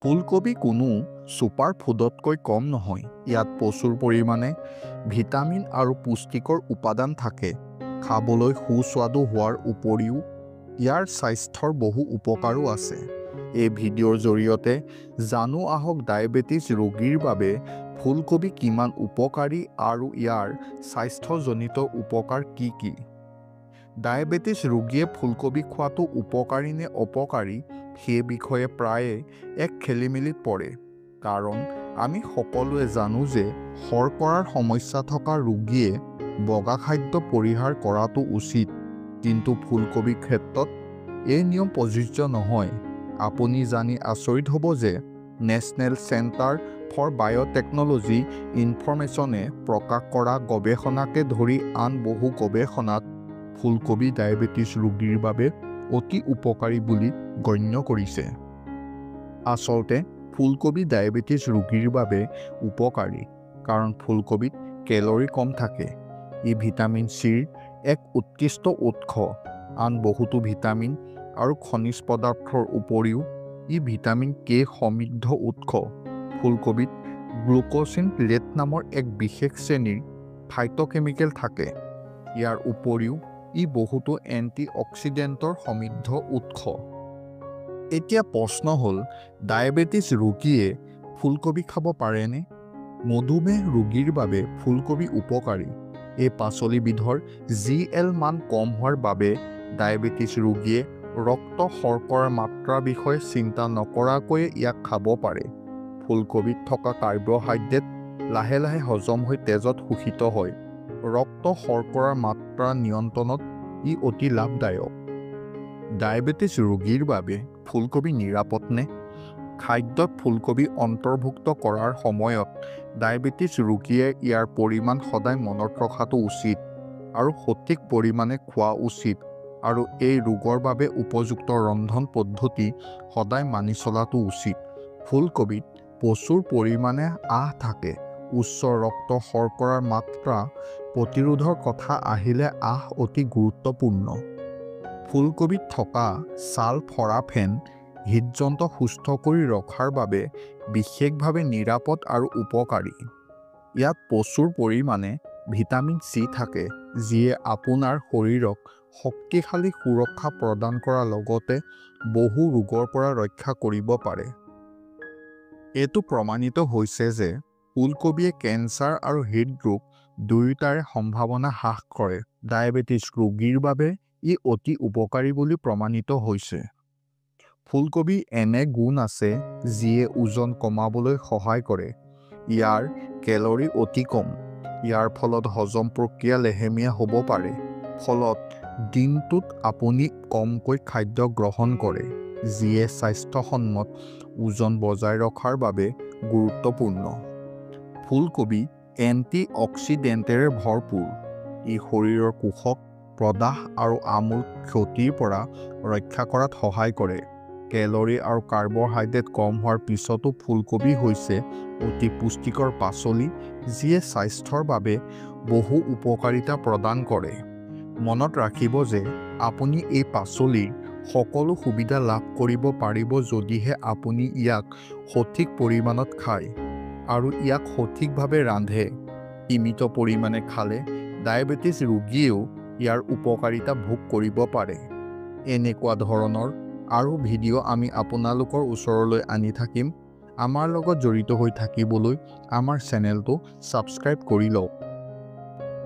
ফুলকবি কোনো ছুপাৰ ফুডতকৈ কম নহয়। ইয়াত প্ৰচুৰ পৰিমাণে ভিটামিন আৰু পুষ্টিকৰ উপাদান থাকে। খাবলৈ সুস্বাদু হোৱাৰ উপৰিও ইয়াৰ স্বাস্থ্যৰ বহু উপকাৰো আছে। এই ভিডিঅ'ৰ জৰিয়তে জানো আহক ডায়েবেটিছ ৰোগীৰ বাবে ফুলকবি কিমান উপকাৰী আৰু ইয়াৰ স্বাস্থ্যজনিত উপকাৰ কি কি। ডায়েবেটিছ ৰোগীয়ে ফুলকবি খোৱাটো উপকাৰী নে অপকাৰী সেই বিষয়ে প্ৰায়ে এক খেলিমেলিত পৰে। কাৰণ আমি সকলোৱে জানো যে শৰ্কৰাৰ সমস্যা থকা ৰোগীয়ে বগা খাদ্য পৰিহাৰ কৰাটো উচিত, কিন্তু ফুলকবিৰ ক্ষেত্ৰত এই নিয়ম প্ৰযোজ্য নহয়। আপুনি জানি আচৰিত হ'ব যে নেশ্যনেল চেণ্টাৰ ফৰ বায়'টেকন'লজি ইনফৰমেশ্যনে প্ৰকাশ কৰা গৱেষণাকে ধৰি আন বহু গৱেষণাত ফুলকবি ডায়েবেটিছ ৰোগীৰ বাবে অতি উপকাৰী বুলি গণ্য কৰিছে। আচলতে ফুলকবি ডায়েবেটিছ ৰোগীৰ বাবে উপকাৰী কাৰণ ফুলকবিত কেলৰি কম থাকে। ই ভিটামিন চিৰ এক উৎকৃষ্ট উৎস। আন বহুতো ভিটামিন আৰু খনিজ পদাৰ্থৰ উপৰিও ই ভিটামিন কে সমৃদ্ধ উৎস। ফুলকবিত গ্লুক'ছিন লেট নামৰ এক বিশেষ শ্ৰেণীৰ ফাইটোকেমিকেল থাকে। ইয়াৰ উপৰিও ই বহুতো এণ্টি অক্সিডেণ্টৰ সমৃদ্ধ উৎস। এতিয়া প্ৰশ্ন হ'ল, ডায়েবেটিছ ৰোগীয়ে ফুলকবি খাব পাৰেনে? মধুমেহ ৰোগীৰ বাবে ফুলকবি উপকাৰী। এই পাচলিবিধৰ GL মান কম হোৱাৰ বাবে ডায়েবেটিছ ৰোগীয়ে ৰক্ত শৰ্কৰাৰ মাত্ৰাৰ বিষয়ে চিন্তা নকৰাকৈয়ে ইয়াক খাব পাৰে। ফুলকবিত থকা কাৰ্বহাইড্ৰেট লাহে লাহে হজম হৈ তেজত শোষিত হয়। ৰক্ত শৰ্কৰাৰ মাত্ৰা নিয়ন্ত্ৰণত ই অতি লাভদায়ক। ডায়েবেটিছ ৰোগীৰ বাবে ফুলকবি নিৰাপদ নে? খাদ্যত ফুলকবি অন্তৰ্ভুক্ত কৰাৰ সময়ত ডায়েবেটিছ ৰোগীয়ে ইয়াৰ পৰিমাণ সদায় মনত ৰখাটো উচিত আৰু সঠিক পৰিমাণে খোৱা উচিত আৰু এই ৰোগৰ বাবে উপযুক্ত ৰন্ধন পদ্ধতি সদায় মানি চলাটো উচিত। ফুলকবিত প্ৰচুৰ পৰিমাণে আঁহ থাকে। উচ্চ ৰক্ত শৰ্কৰাৰ মাত্ৰা প্ৰতিৰোধৰ কথা আহিলে আঁহ অতি গুৰুত্বপূৰ্ণ। ফুলকবিত থকা ছালফৰাফেন হৃদযন্ত্ৰ সুস্থ কৰি ৰখাৰ বাবে বিশেষভাৱে নিৰাপদ আৰু উপকাৰী। ইয়াত প্ৰচুৰ পৰিমাণে ভিটামিন চি থাকে, যিয়ে আপোনাৰ শৰীৰক শক্তিশালী সুৰক্ষা প্ৰদান কৰাৰ লগতে বহু ৰোগৰ পৰা ৰক্ষা কৰিব পাৰে। এইটো প্ৰমাণিত হৈছে যে ফুলকবিয়ে কেঞ্চাৰ আৰু হৃদৰোগ দুয়োটাৰে সম্ভাৱনা হ্ৰাস কৰে। ডায়েবেটিছ ৰোগীৰ বাবে ই অতি উপকাৰী বুলি প্ৰমাণিত হৈছে। ফুলকবি এনে গুণ আছে যিয়ে ওজন কমাবলৈ সহায় কৰে। ইয়াৰ কেলৰি অতি কম। ইয়াৰ ফলত হজম প্ৰক্ৰিয়া লেহেমীয়া হ'ব পাৰে। ফলত দিনটোত আপুনি কমকৈ খাদ্য গ্ৰহণ কৰে, যিয়ে স্বাস্থ্যসন্মত ওজন বজাই ৰখাৰ বাবে গুৰুত্বপূৰ্ণ। ফুলকবি এণ্টি অক্সিডেণ্টেৰে ভৰপূৰ। ই শৰীৰৰ কোষক প্ৰদাহ আৰু আমূল ক্ষতিৰ পৰা ৰক্ষা কৰাত সহায় কৰে। কেলৰি আৰু কাৰ্বহাইড্ৰেট কম হোৱাৰ পিছতো ফুলকবি হৈছে অতি পুষ্টিকৰ পাচলি, যিয়ে স্বাস্থ্যৰ বাবে বহু উপকাৰিতা প্ৰদান কৰে। মনত ৰাখিব যে আপুনি এই পাচলিৰ সকলো সুবিধা লাভ কৰিব পাৰিব যদিহে আপুনি ইয়াক সঠিক পৰিমাণত খায় আৰু ইয়াক সঠিকভাৱে ৰান্ধে। সীমিত পৰিমাণে খালে ডায়েবেটিছ ৰোগীয়েও ইয়াৰ উপকাৰিতা ভোগ কৰিব পাৰে। এনেকুৱা ধৰণৰ আৰু ভিডিঅ' আমি আপোনালোকৰ ওচৰলৈ আনি থাকিম। আমাৰ লগত জড়িত হৈ থাকিবলৈ আমাৰ চেনেলটো ছাবস্ক্ৰাইব কৰি লওক।